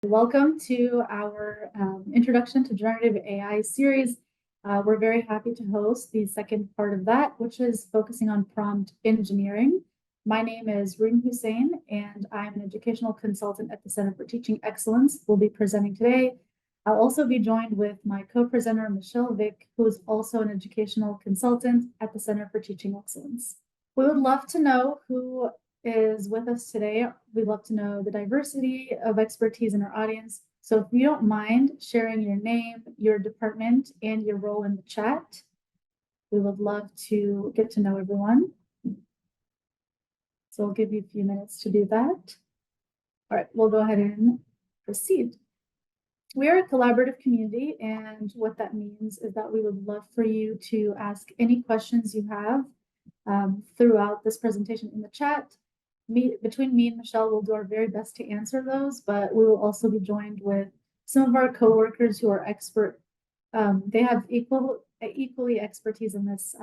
Welcome to our Introduction to Generative AI series. We're very happy to host the second part of that, which is focusing on prompt engineering. My name is Reem Hussein, and I'm an educational consultant at the Center for Teaching Excellence. We'll be presenting today. I'll also be joined with my co-presenter, Michelle Vick, who is also an educational consultant at the Center for Teaching Excellence. We would love to know who is with us today. We'd love to know the diversity of expertise in our audience. So if you don't mind sharing your name, your department, and your role in the chat, we would love to get to know everyone. So I'll give you a few minutes to do that. All right, we'll go ahead and proceed. We are a collaborative community, and what that means is that we would love for you to ask any questions you have throughout this presentation in the chat. Between me and Michelle, we'll do our very best to answer those, but we will also be joined with some of our coworkers who are expert. They have equally expertise in this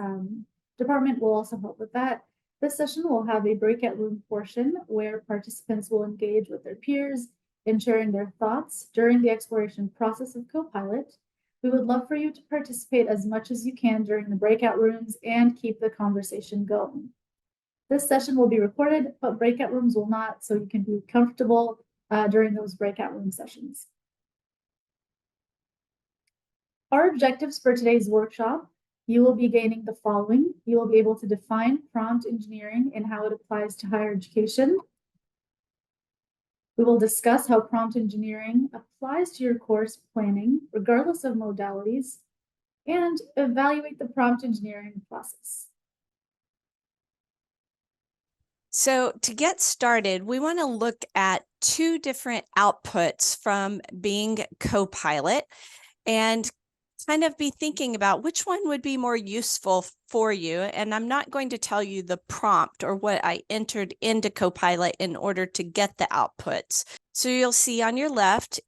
department. Will also help with that. This session will have a breakout room portion where participants will engage with their peers in sharing their thoughts during the exploration process of CoPilot. We would love for you to participate as much as you can during the breakout rooms and keep the conversation going. This session will be recorded, but breakout rooms will not, so you can be comfortable during those breakout room sessions. Our objectives for today's workshop: you will be gaining the following. You will be able to define prompt engineering and how it applies to higher education. We will discuss how prompt engineering applies to your course planning, regardless of modalities, and evaluate the prompt engineering process. So to get started, we want to look at two different outputs from Bing CoPilot and kind of be thinking about which one would be more useful for you. And I'm not going to tell you the prompt or what I entered into CoPilot in order to get the outputs. So you'll see on your left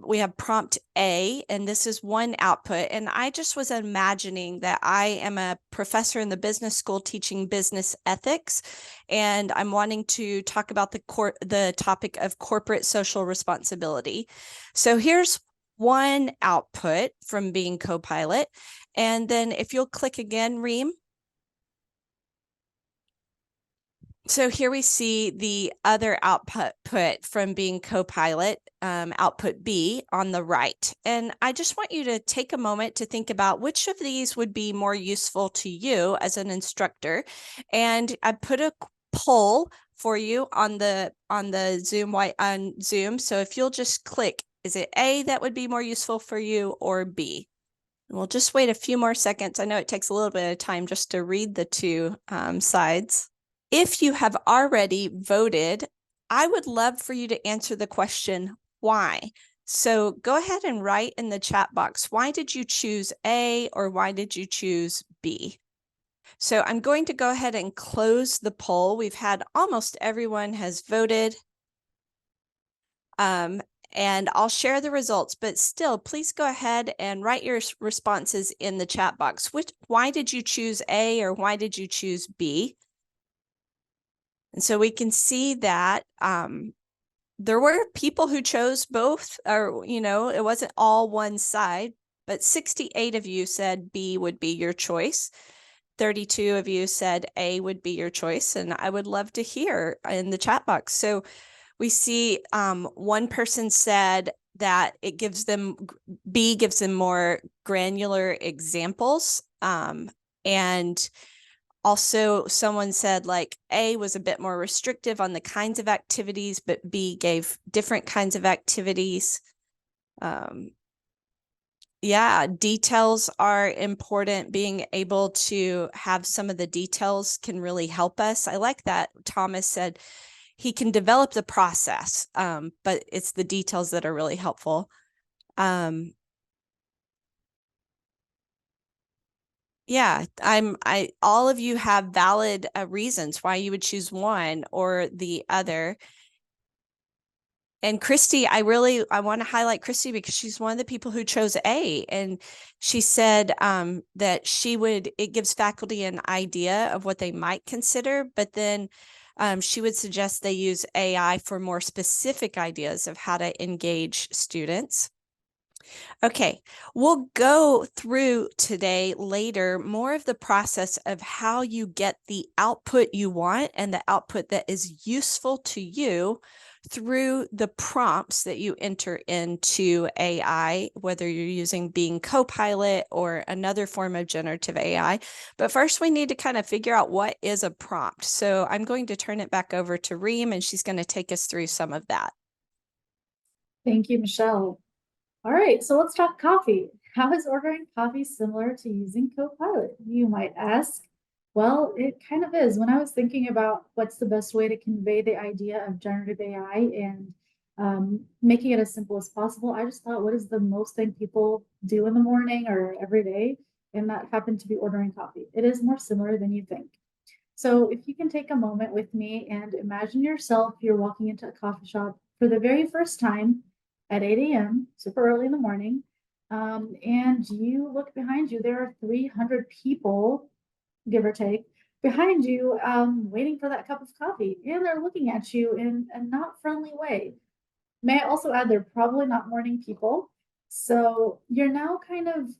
we have prompt A, and this is one output. And I just was imagining that I am a professor in the business school teaching business ethics, and I'm wanting to talk about the topic of corporate social responsibility. So here's one output from Bing CoPilot. And then if you'll click again, Reem. So here we see the other output from Bing CoPilot, output B on the right. And I just want you to take a moment to think about which of these would be more useful to you as an instructor. And I put a poll for you on Zoom. So if you'll just click, is it A that would be more useful for you, or B? And we'll just wait a few more seconds. I know it takes a little bit of time just to read the two sides. If you have already voted, I would love for you to answer the question, why? So go ahead and write in the chat box, why did you choose A or why did you choose B? So I'm going to go ahead and close the poll. We've had almost everyone has voted. And I'll share the results, but still, please go ahead and write your responses in the chat box. Why did you choose A or why did you choose B? And so we can see that there were people who chose both, or, it wasn't all one side, but 68 of you said B would be your choice. 32 of you said A would be your choice. And I would love to hear in the chat box. So we see one person said that B gives them more granular examples. And also someone said like A was a bit more restrictive on the kinds of activities, but B gave different kinds of activities. Yeah, details are important. Being able to have some of the details can really help us. I like that Thomas said he can develop the process, but it's the details that are really helpful. Yeah, all of you have valid reasons why you would choose one or the other. And Christy, I want to highlight Christy because she's one of the people who chose A, and she said that it gives faculty an idea of what they might consider, but then She would suggest they use AI for more specific ideas of how to engage students. Okay, we'll go through today later more of the process of how you get the output you want and the output that is useful to you through the prompts that you enter into AI, whether you're using Bing CoPilot or another form of generative AI. But first, we need to kind of figure out what is a prompt. So I'm going to turn it back over to Reem, and she's going to take us through some of that. Thank you, Michelle. All right, so let's talk coffee. How is ordering coffee similar to using CoPilot? You might ask. Well, it kind of is. When I was thinking about what's the best way to convey the idea of generative AI and making it as simple as possible, I just thought, what is the most thing people do in the morning or every day? And that happened to be ordering coffee. It is more similar than you think. So if you can take a moment with me and imagine yourself, you're walking into a coffee shop for the very first time at 8 a.m., super early in the morning, and you look behind you, there are 300 people, give or take, behind you waiting for that cup of coffee, and they're looking at you in a not friendly way. May I also add, they're probably not morning people. So you're now kind of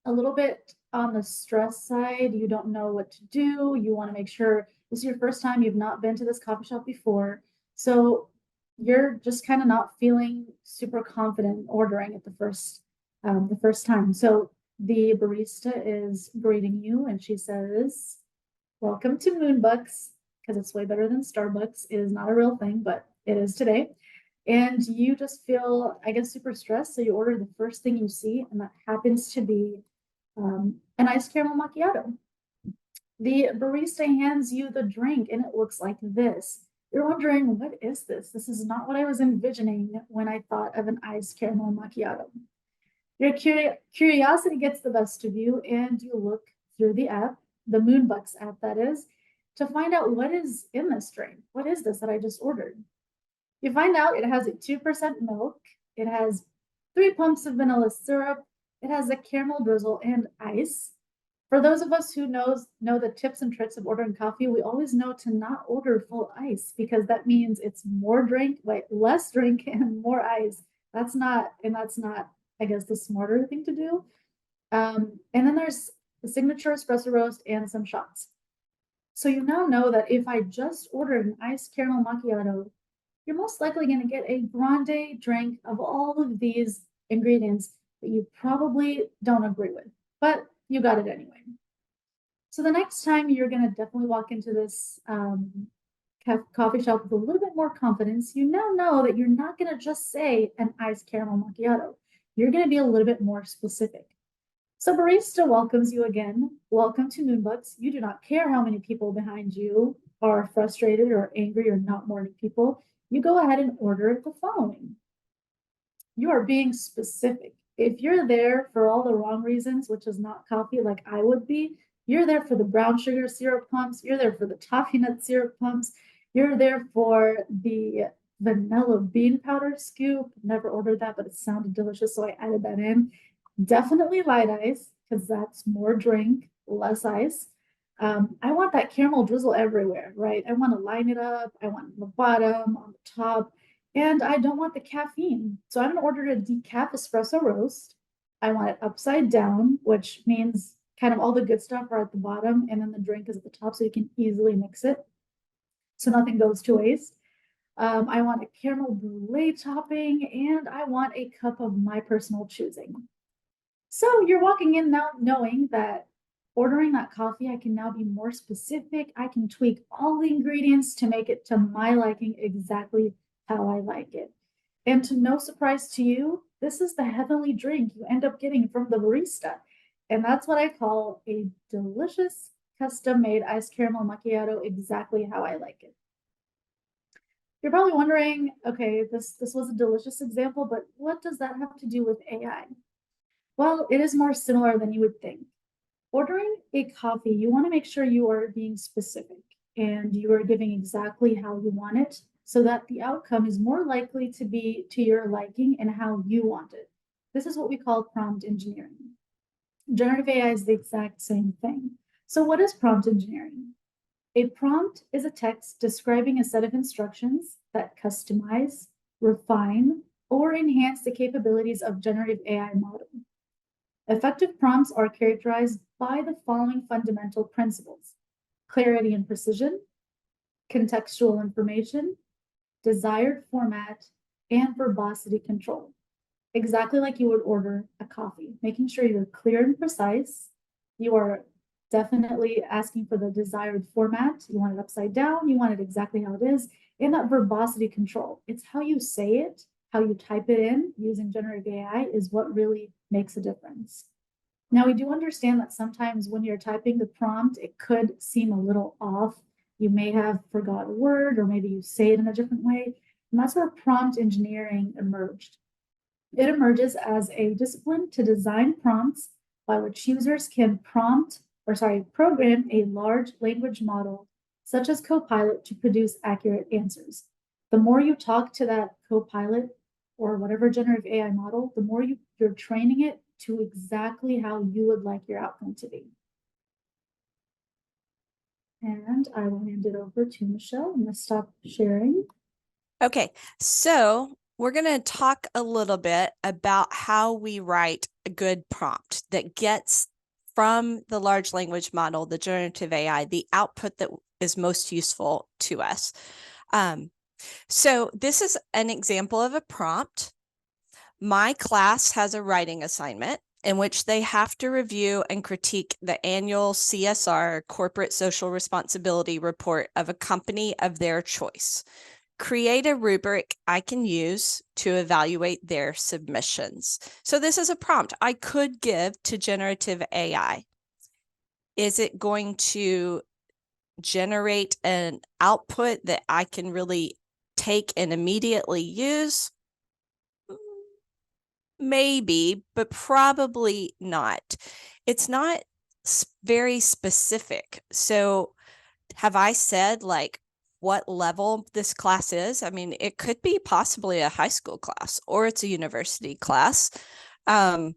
a little bit on the stress side. You don't know what to do. You want to make sure this is your first time. You've not been to this coffee shop before. So you're just kind of not feeling super confident ordering it the first time. So the barista is greeting you and she says, "Welcome to Moonbucks," because it's way better than Starbucks. It is not a real thing, but it is today. And you just feel, I guess, super stressed. So you order the first thing you see, and that happens to be an iced caramel macchiato. The barista hands you the drink and it looks like this. You're wondering, what is this? This is not what I was envisioning when I thought of an iced caramel macchiato. Your curiosity gets the best of you and you look through the app, the Moonbucks app that is, to find out what is in this drink. What is this that I just ordered? You find out it has a 2% milk, it has 3 pumps of vanilla syrup, it has a caramel drizzle and ice. For those of us who know the tips and tricks of ordering coffee, we always know to not order full ice because that means it's more drink, like less drink and more ice. That's not, I guess, the smarter thing to do. And then there's the signature espresso roast and some shots. So you now know that if I just ordered an iced caramel macchiato, you're most likely going to get a grande drink of all of these ingredients that you probably don't agree with, but you got it anyway. So the next time you're going to definitely walk into this coffee shop with a little bit more confidence, you now know that you're not going to just say an iced caramel macchiato. You're going to be a little bit more specific. So barista welcomes you again. Welcome to Moonbucks. You do not care how many people behind you are frustrated or angry or not morning people. You go ahead and order the following. You are being specific. If you're there for all the wrong reasons, which is not coffee like I would be, you're there for the brown sugar syrup pumps, you're there for the toffee nut syrup pumps, you're there for the vanilla bean powder scoop. Never ordered that, but it sounded delicious, so I added that in. Definitely light ice, because that's more drink, less ice. I want that caramel drizzle everywhere, right? I want to line it up. I want it on the bottom, on the top, and I don't want the caffeine. So I'm gonna order a decaf espresso roast. I want it upside down, which means kind of all the good stuff are at the bottom, and then the drink is at the top, so you can easily mix it, so nothing goes to waste. I want a caramel brulee topping, and I want a cup of my personal choosing. So you're walking in now knowing that ordering that coffee, I can now be more specific. I can tweak all the ingredients to make it to my liking exactly how I like it. And to no surprise to you, this is the heavenly drink you end up getting from the barista. And that's what I call a delicious custom-made iced caramel macchiato, exactly how I like it. You're probably wondering, okay, this was a delicious example, but what does that have to do with AI? Well, it is more similar than you would think. Ordering a coffee, you want to make sure you are being specific and you are giving exactly how you want it so that the outcome is more likely to be to your liking and how you want it. This is what we call prompt engineering. Generative AI is the exact same thing. So what is prompt engineering? A prompt is a text describing a set of instructions that customize, refine, or enhance the capabilities of generative AI model. Effective prompts are characterized by the following fundamental principles: clarity and precision, contextual information, desired format, and verbosity control. Exactly like you would order a coffee, making sure you're clear and precise. You are definitely asking for the desired format. You want it upside down, you want it exactly how it is, and that verbosity control. It's how you say it, how you type it in using generative AI is what really makes a difference. Now, we do understand that sometimes when you're typing the prompt, it could seem a little off. You may have forgot a word, or maybe you say it in a different way. And that's where prompt engineering emerged. It emerges as a discipline to design prompts by which users can program a large language model, such as CoPilot, to produce accurate answers. The more you talk to that CoPilot or whatever generative AI model, the more you're training it to exactly how you would like your outcome to be. And I will hand it over to Michelle. I'm going to stop sharing. Okay, so we're going to talk a little bit about how we write a good prompt that gets from the large language model, the generative AI, the output that is most useful to us. So this is an example of a prompt. My class has a writing assignment in which they have to review and critique the annual CSR, corporate social responsibility report of a company of their choice. Create a rubric I can use to evaluate their submissions. So this is a prompt I could give to generative AI. Is it going to generate an output that I can really take and immediately use? Maybe, but probably not. It's not very specific. So have I said like what level this class is? I mean, it could be possibly a high school class or it's a university class. Have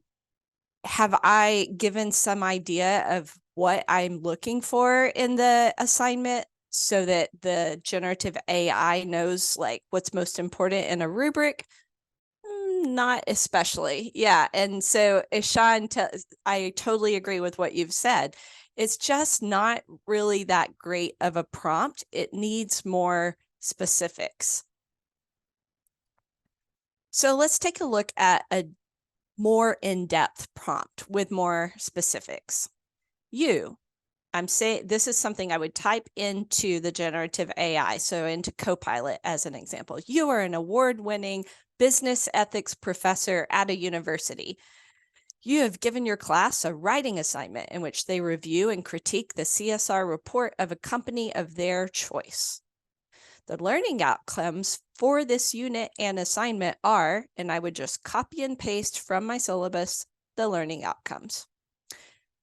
I given some idea of what I'm looking for in the assignment so that the generative AI knows like what's most important in a rubric? Not especially. Yeah. And so Ishan, I totally agree with what you've said. It's just not really that great of a prompt. It needs more specifics. So let's take a look at a more in-depth prompt with more specifics. I'm saying this is something I would type into the generative AI, so into CoPilot as an example. You are an award-winning business ethics professor at a university. You have given your class a writing assignment in which they review and critique the CSR report of a company of their choice. The learning outcomes for this unit and assignment are, and I would just copy and paste from my syllabus, the learning outcomes.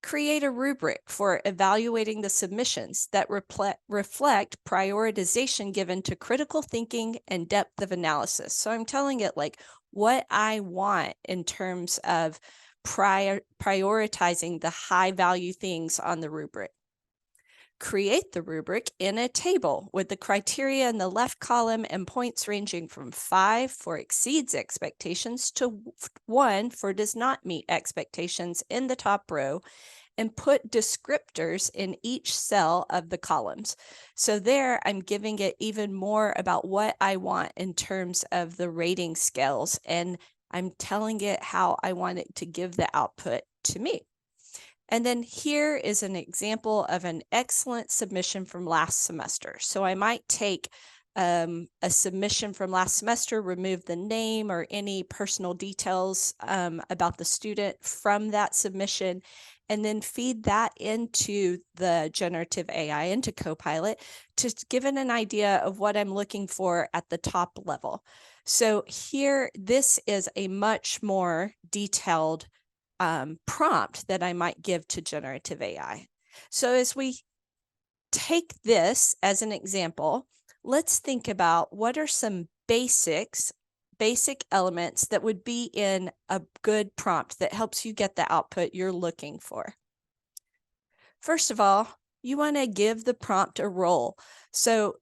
Create a rubric for evaluating the submissions that reflect prioritization given to critical thinking and depth of analysis. So I'm telling it like what I want in terms of prioritizing the high value things on the rubric. Create the rubric in a table with the criteria in the left column and points ranging from 5 for exceeds expectations to 1 for does not meet expectations in the top row, and put descriptors in each cell of the columns. So there I'm giving it even more about what I want in terms of the rating scales, and I'm telling it how I want it to give the output to me. And then here is an example of an excellent submission from last semester. So I might take a submission from last semester, remove the name or any personal details about the student from that submission, and then feed that into the generative AI, into CoPilot, to give it an idea of what I'm looking for at the top level. So here, this is a much more detailed prompt that I might give to generative AI. So as we take this as an example, let's think about what are some basic elements that would be in a good prompt that helps you get the output you're looking for. First of all, you want to give the prompt a role. So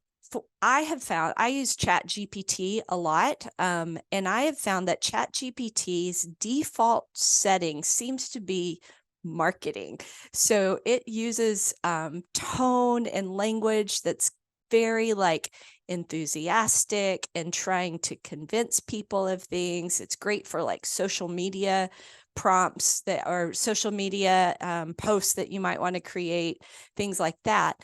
I have found, I use ChatGPT a lot, and I have found that ChatGPT's default setting seems to be marketing. So it uses tone and language that's very like enthusiastic and trying to convince people of things. It's great for like social media prompts that are social media posts that you might want to create, things like that.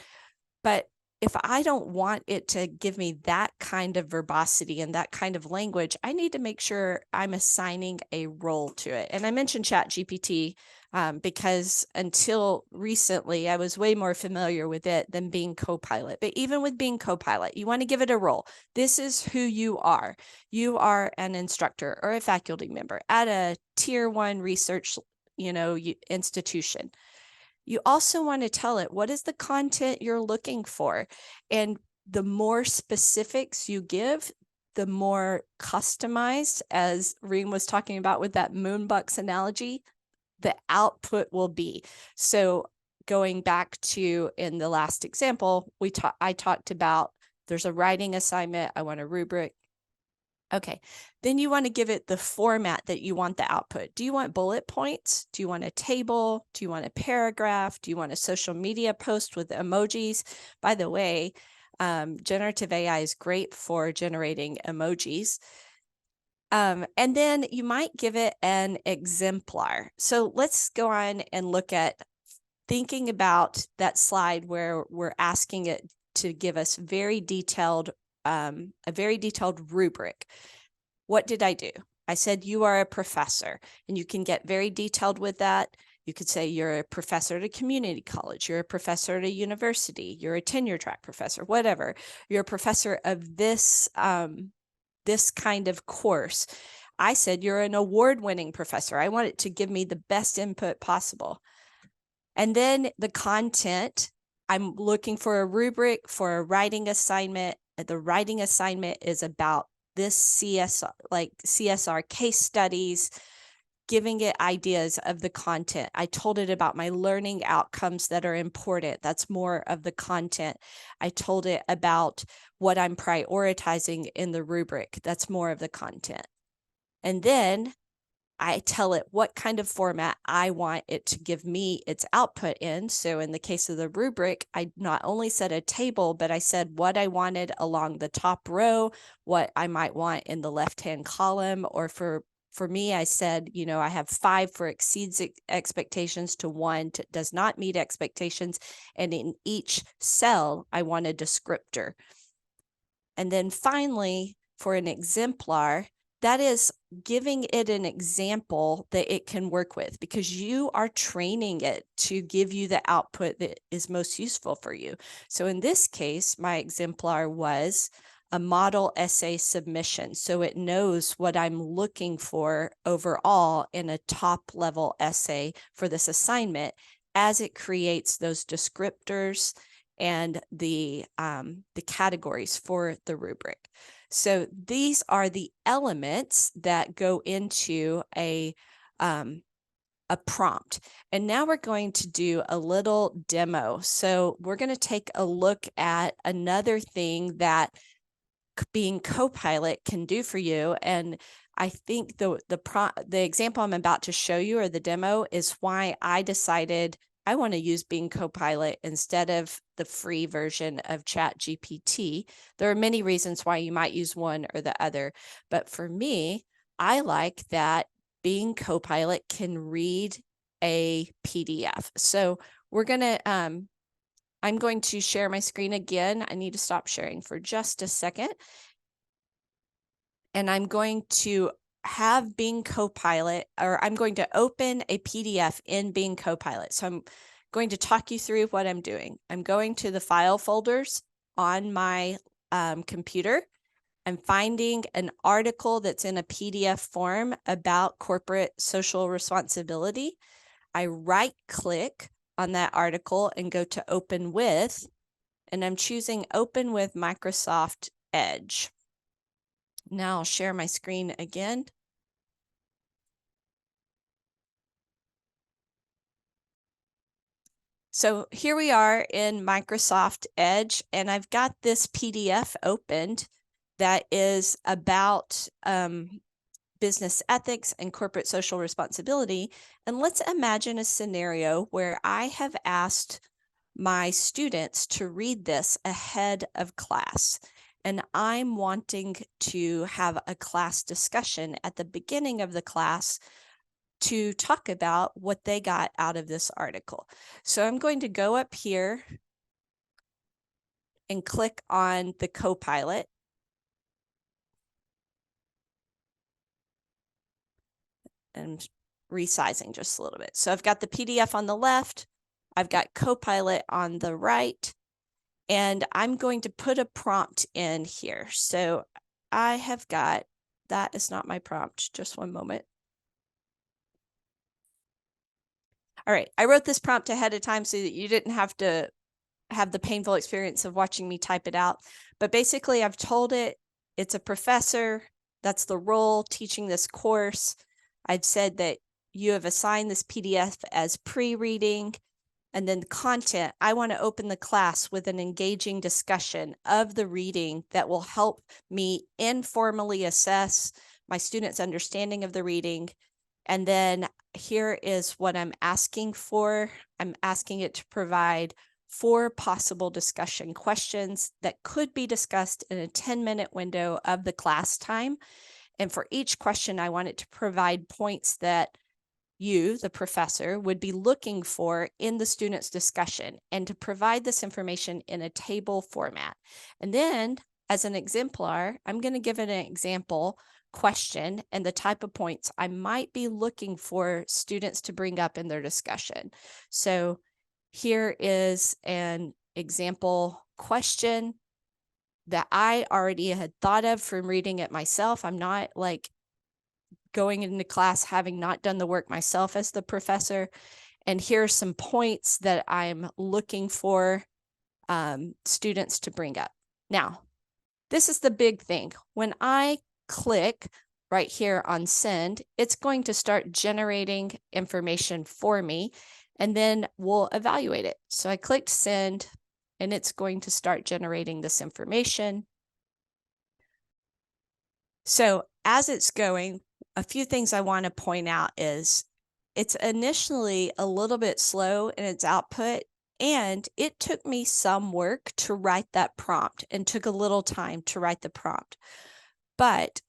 But if I don't want it to give me that kind of verbosity and that kind of language, I need to make sure I'm assigning a role to it. And I mentioned ChatGPT because until recently, I was way more familiar with it than Bing CoPilot. But even with Bing CoPilot, you want to give it a role. This is who you are. You are an instructor or a faculty member at a tier 1 research, institution. You also want to tell it what is the content you're looking for. And the more specifics you give, the more customized, as Reem was talking about with that moonbox analogy, the output will be. So going back to in the last example, I talked about there's a writing assignment. I want a rubric. Okay, then you want to give it the format that you want the output. Do you want bullet points? Do you want a table? Do you want a paragraph? Do you want a social media post with emojis? By the way, generative AI is great for generating emojis. And then you might give it an exemplar. So let's go on and look at thinking about that slide where we're asking it to give us a very detailed rubric. What did I do? I said, you are a professor, and you can get very detailed with that. You could say you're a professor at a community college, you're a professor at a university, you're a tenure track professor, whatever. You're a professor of this, this kind of course. I said, you're an award-winning professor. I want it to give me the best input possible. And then the content, I'm looking for a rubric for a writing assignment. The writing assignment is about this CSR case studies, giving it ideas of the content. I told it about my learning outcomes that are important. That's more of the content. I told it about what I'm prioritizing in the rubric. That's more of the content. And then I tell it what kind of format I want it to give me its output in. So in the case of the rubric, I not only said a table, but I said what I wanted along the top row, what I might want in the left-hand column, or for me, I said, I have 5 for exceeds expectations to 1 does not meet expectations. And in each cell, I want a descriptor. And then finally, for an exemplar, that is giving it an example that it can work with, because you are training it to give you the output that is most useful for you. So in this case, my exemplar was a model essay submission. So it knows what I'm looking for overall in a top level essay for this assignment as it creates those descriptors and the categories for the rubric. So these are the elements that go into a prompt. And now we're going to do a little demo. So we're going to take a look at another thing that Bing CoPilot can do for you. And I think the example I'm about to show you, or the demo, is why I decided I want to use Bing CoPilot instead of the free version of ChatGPT. There are many reasons why you might use one or the other, but for me, I like that Bing CoPilot can read a PDF. So we're going to, I'm going to share my screen again. I need to stop sharing for just a second. And I'm going to have Bing CoPilot, or I'm going to open a PDF in Bing CoPilot. So I'm going to talk you through what I'm doing. I'm going to the file folders on my computer. I'm finding an article that's in a PDF form about corporate social responsibility. I right-click on that article and go to Open With, and I'm choosing Open with Microsoft Edge. Now I'll share my screen again. So here we are in Microsoft Edge, and I've got this PDF opened that is about business ethics and corporate social responsibility. And let's imagine a scenario where I have asked my students to read this ahead of class. And I'm wanting to have a class discussion at the beginning of the class to talk about what they got out of this article. So I'm going to go up here and click on the CoPilot. And resizing just a little bit. So I've got the PDF on the left, I've got CoPilot on the right, and I'm going to put a prompt in here. So I have got, that is not my prompt, just one moment. All right, I wrote this prompt ahead of time so that you didn't have to have the painful experience of watching me type it out. But basically I've told it it's a professor, that's the role teaching this course. I've said that you have assigned this PDF as pre-reading, and then the content, I want to open the class with an engaging discussion of the reading that will help me informally assess my students' understanding of the reading. And then here is what I'm asking for. I'm asking it to provide 4 possible discussion questions that could be discussed in a 10-minute window of the class time. And for each question, I want it to provide points that you, the professor, would be looking for in the student's discussion, and to provide this information in a table format. And then, as an exemplar, I'm going to give it an example question and the type of points I might be looking for students to bring up in their discussion. So here is an example question that I already had thought of from reading it myself. I'm not like going into class having not done the work myself as the professor. And here are some points that I'm looking for students to bring up. Now, this is the big thing. When I click right here on send, it's going to start generating information for me, and then we'll evaluate it. So I clicked send, and it's going to start generating this information. So as it's going, a few things I want to point out is it's initially a little bit slow in its output, and it took me some work to write that prompt and took a little time to write the prompt, but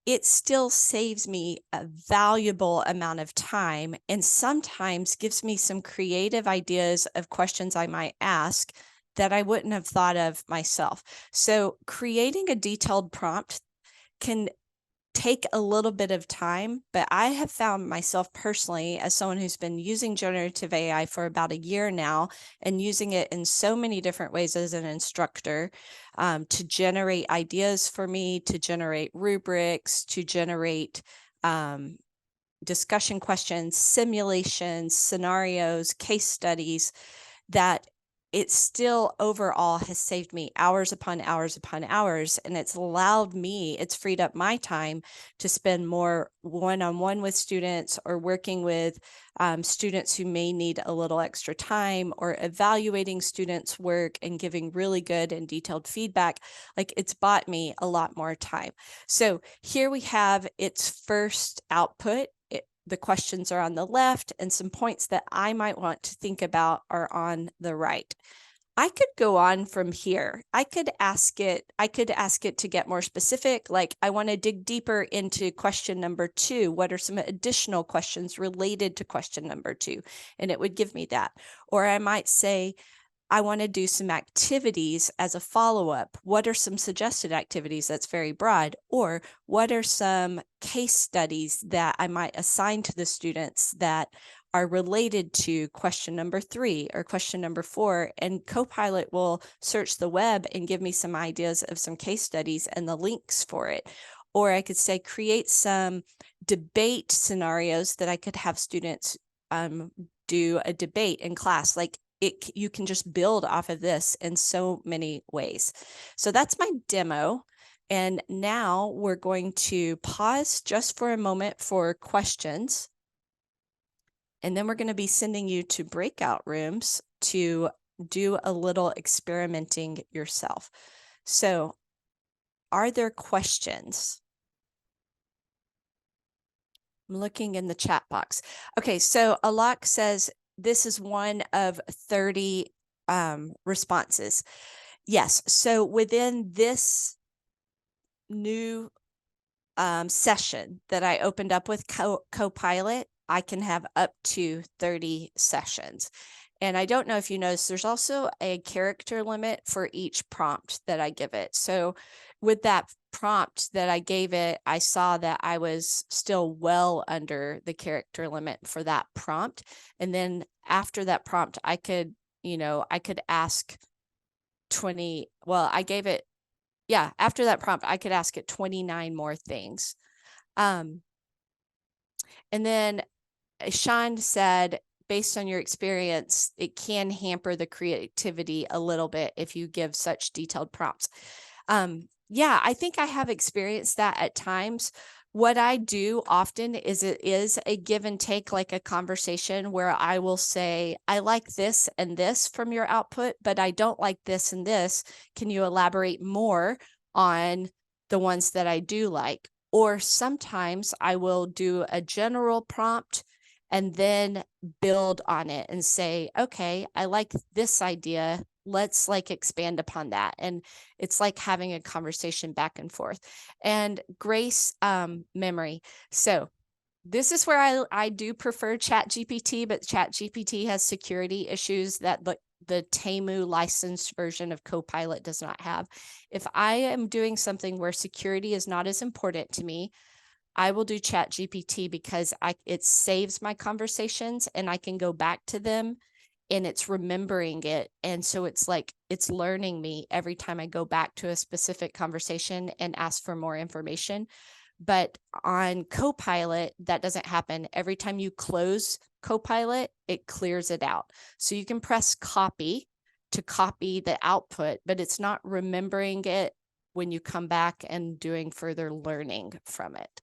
it still saves me a valuable amount of time and sometimes gives me some creative ideas of questions I might ask that I wouldn't have thought of myself. So creating a detailed prompt can take a little bit of time, but I have found myself personally, as someone who's been using generative AI for about a year now and using it in so many different ways as an instructor, to generate ideas for me, to generate rubrics, to generate discussion questions, simulations, scenarios, case studies, that it still overall has saved me hours upon hours upon hours. And it's allowed me, it's freed up my time to spend more one-on-one with students, or working with students who may need a little extra time, or evaluating students' work and giving really good and detailed feedback. Like, it's bought me a lot more time. So here we have its first output. The questions are on the left, and some points that I might want to think about are on the right. I could go on from here. I could ask it to get more specific. Like, I want to dig deeper into question number 2. What are some additional questions related to question number 2? And it would give me that. Or I might say, I want to do some activities as a follow-up. What are some suggested activities? That's very broad. Or what are some case studies that I might assign to the students that are related to question number 3 or question number 4? And CoPilot will search the web and give me some ideas of some case studies and the links for it. Or I could say, create some debate scenarios that I could have students do a debate in class. Like, you can just build off of this in so many ways. So that's my demo. And now we're going to pause just for a moment for questions. And then we're going to be sending you to breakout rooms to do a little experimenting yourself. So, are there questions? I'm looking in the chat box. Okay, so Alok says this is one of 30 responses. Yes, so within this new session that I opened up with CoPilot, I can have up to 30 sessions. And I don't know if you noticed, there's also a character limit for each prompt that I give it. So with that prompt that I gave it, I saw that I was still well under the character limit for that prompt. And then after that prompt, I could ask 20, well, I gave it, yeah, after that prompt, I could ask it 29 more things. And then Sean said, based on your experience, it can hamper the creativity a little bit if you give such detailed prompts. Yeah, I think I have experienced that at times. What I do often is it is a give and take, like a conversation where I will say, I like this and this from your output, but I don't like this and this. Can you elaborate more on the ones that I do like? Or sometimes I will do a general prompt and then build on it and say, okay, I like this idea. Let's like expand upon that. And it's like having a conversation back and forth. And Grace, memory. So this is where I do prefer ChatGPT, but ChatGPT has security issues that the Temu licensed version of CoPilot does not have. If I am doing something where security is not as important to me, I will do ChatGPT because it saves my conversations and I can go back to them and it's remembering it. And so it's like, it's learning me every time I go back to a specific conversation and ask for more information. But on CoPilot, that doesn't happen. Every time you close CoPilot, it clears it out. So you can press copy to copy the output, but it's not remembering it when you come back and doing further learning from it.